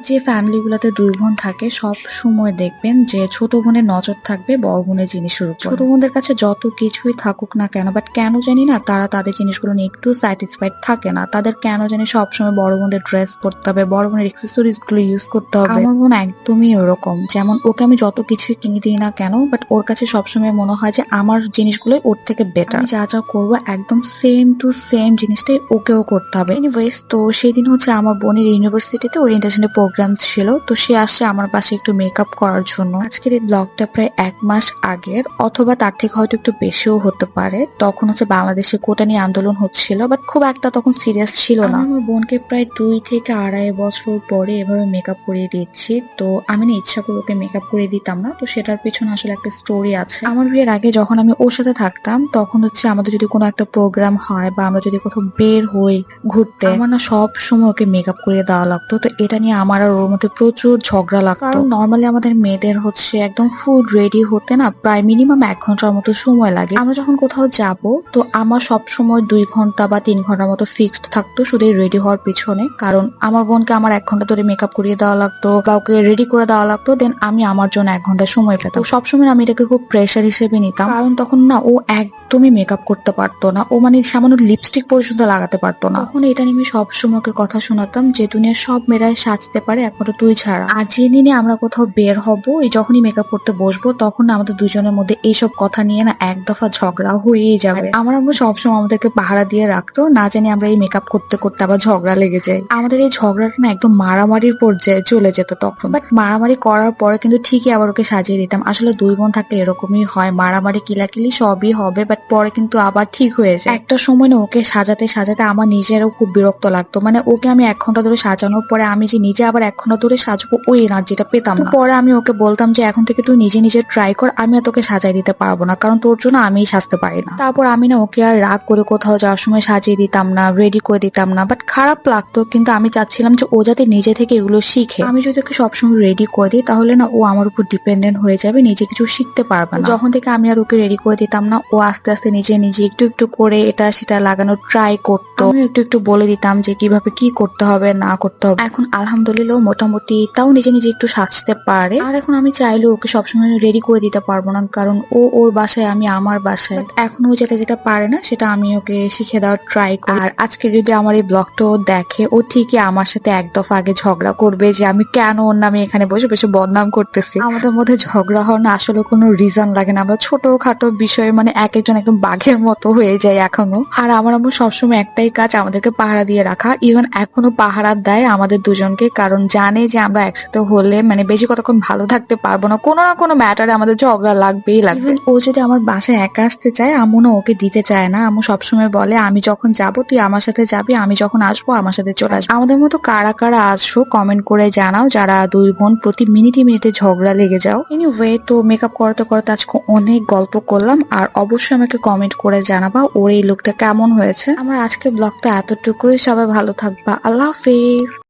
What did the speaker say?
যে ফ্যামিলি গুলাতে দুই বোন থাকে সব সময় দেখবেন যে ছোট বোনের নজর থাকবে বড় বোনের জিনিসের উপর। ছোট বোনদের কাছে যত কিছুই থাকুক না কেন, বাট কেন জানি না তারা তাদের জিনিসগুলো নিয়ে একটু স্যাটিসফাইড থাকে না। তাদের কেন জানি সবসময় বড় বোনদের ড্রেস পরতে হবে, বড় বোনের এক্সেসরিজ গুলো ইউজ করতে হবে। আমার বোন একদমই ওরকম, যেমন ওকে আমি যত কিছুই কিনে দিই না কেন, বাট ওর কাছে সবসময় মনে হয় যে আমার জিনিসগুলোই ওর থেকে বেটার। আমি যা যা করবো একদম সেম টু সেম জিনিসটাই ওকেও করতে হবে। এনিওয়েজ, তো সেদিন হচ্ছে আমার বোনের ইউনিভার্সিটিতে ওরিয়েন্টেশনের প্রোগ্রাম ছিল, তো সে আসছে আমার পাশে একটু মেকআপ করার জন্য। আজকের এই ব্লগটা প্রায় 1 মাস আগের, অথবা তার থেকে হয়তো একটু বেশিও হতে পারে। তখন হচ্ছে বাংলাদেশে কোটা নিয়ে আন্দোলন হচ্ছিল, বাট খুব একটা তখন সিরিয়াস ছিল না। আমার বোনকে প্রায় 2 থেকে 2.5 বছর পরে এভাবে মেকআপ করিয়ে দিচ্ছি। তো আমি না ইচ্ছা করে ওকে মেকআপ করিয়ে দিতাম না, তো সেটার পিছনে আসলে একটা স্টোরি আছে। আমার বিয়ের আগে যখন আমি ওর সাথে থাকতাম, তখন হচ্ছে আমাদের যদি কোনো একটা প্রোগ্রাম হয় বা আমরা যদি কোথাও বের হই ঘুরতে, আমার না সব সময় ওকে মেকআপ করিয়ে দেওয়া লাগতো। তো এটা নিয়ে আমার আর ওর মধ্যে প্রচুর ঝগড়া লাগতো। কারণ নর্মালি আমাদের মেয়েদের হচ্ছে একদম ফুল রেডি হতে না প্রায় মিনিমাম 1 ঘন্টার মতো সময় লাগে। আমরা যখন কোথাও যাব, তো আমার সব সময় 2 ঘন্টা বা 3 ঘন্টার মতো ফিক্সড থাকতো শুধু রেডি হওয়ার পিছনে। কারণ আমার বোনকে আমার 1 ঘন্টা ধরে মেকআপ করিয়ে দেওয়া লাগতো বা ওকে রেডি করে দেওয়া লাগতো, দেন আমি আমার জন্য 1 ঘন্টা সময় পেতাম। তো সবসময় আমি এটাকে খুব প্রেশার হিসেবে নিতাম, কারণ তখন না ও একদমই মেকআপ করতে পারতো না। ও মানে সামান্য লিপস্টিক পর্যন্ত লাগাতে পারতো না। তখন এটা নিয়ে আমি সবসময় ওকে কথা শোনাতাম যে দুনিয়ার সব মেয়েরাই সাজতে পারে, একমাত্র তুই ছাড়া। আর যেদিনে আমরা কোথাও বের হব, এই যখনই মেকআপ করতে বসবো, তখন না আমাদের দুজনের মধ্যে এইসব কথা নিয়ে না এক দফা ঝগড়া হয়েই যাবে। আমার আম্মু সবসময় আমাদেরকে পাহারা দিয়ে রাখতো, না জানি আমরা এই মেকআপ করতে করতে আবার ঝগড়া লেগে যায়। আমাদের এই ঝগড়াটা না একদম মারামারির পর্যায়ে চলে যেত তখন। বাট মারামারি করার পরে কিন্তু ঠিকই আবার ওকে সাজিয়ে দিতাম। আসলে দুই বোন থাকলে এরকমই হয়, মারামারি কিলাকিলি সবই হবে, বাট পরে কিন্তু আবার ঠিক হয়ে যায়। একটা সময় না ওকে সাজাতে সাজাতে আমার নিজেরও খুব বিরক্ত লাগতো। মানে ওকে আমি 1 ঘন্টা ধরে সাজানোর পরে আমি যে নিজে আবার 1 ঘন্টা ধরে সাজবো, ওই এনার্জিটা পেতাম না। পরে আমি ওকে বলতাম যে এখন থেকে তুই নিজে নিজে ট্রাই কর, আমি আর তোকে সাজাই দিতে পারবো না, কারণ তোর জন্য আমিই সাজতে পারি না। তারপর আমি না ওকে আর রাগ করে কোথাও যাওয়ার সময় সাজিয়ে দিতাম না, রেডি করে দিতাম না। বাট খারাপ লাগতো, কিন্তু আমি চাচ্ছিলাম যে ও যাতে নিজে থেকে এগুলো শিখে। আমি যদি ওকে সবসময় রেডি করে দিই, তাহলে না ও আমার উপর ডিপেন্ডেন্ট হয়ে যাবে, নিজে কিছু শিখতে পারবে না। যখন থেকে আমি আর ওকে রেডি করে দিতাম না, ও আস্তে আস্তে নিজে নিজে একটু একটু করে এটা সেটা লাগানোর ট্রাই করতো। আমি একটু একটু বলে দিতাম যে কিভাবে কি করতে হবে না করতে হবে। এখন আলহামদুলিল্লাহ মোটামুটি তাও নিজে নিজে একটু সাজতে পারে। আর এখন আমি চাইলেও ওকে সবসময় রেডি করে দিতে পারবো না, কারণ ও ওর বাসায়, আমি আমার বাসায়। এখন ও যেটা যেটা পারে না সেটা আমি ওকে শিখে দেওয়ার ট্রাই করি। আর আজকে যদি আমার এই ব্লগটাও দেখে, ও ঠিকই আমার সাথে এক দফা আগে ঝগড়া করবে যে আমি কেন ওর নামে এখানে বসে বসে বদনাম করতেছি। আমাদের মধ্যে ঝগড়া হওয়ার না আসলে কোনো রিজন লাগে না, আমরা ছোটখাটো বিষয়ে মানে এক একজন একদম বাঘের মতো হয়ে যায় এখনো। আর আমার আম্মু সবসময় একটাই কাজ, আমাদেরকে পাহারা দিয়ে রাখা। ইভেন এখনো পাহারা দেয় আমাদের দুজনকে, কারণ জানে যে আমরা একসাথে হলে মানে বেশি কতক্ষণ ভালো থাকতে পারবো না, কোনো না কোনো ম্যাটারে আমাদের ঝগড়া লাগবেই লাগবে। ও যদি আমার বাসায় একা আসতে চায়, আম্মু না ওকে দিতে চায় না। আম্মু সবসময় বলে আমি যখন যাবো তুই আমার সাথে যাবি, আমি যখন আসবো আমার সাথে চলে আসবো। আমাদের মতো কারা কারা আসছো কমেন্ট করে জানাও, যারা দুই বোন প্রতি মিনিটে মিনিটে ঝগড়া লেগে যাও। এনিওয়ে, তো মেকআপ করতে করতে আজকে অনেক গল্প করলাম, আর অবশ্যই আমাকে কমেন্ট করে জানাবা ওর এই লুকটা কেমন হয়েছে। আমার আজকে ব্লগটা এতটুকুই, সবাই ভালো থাকবা, আল্লাহ হাফিজ।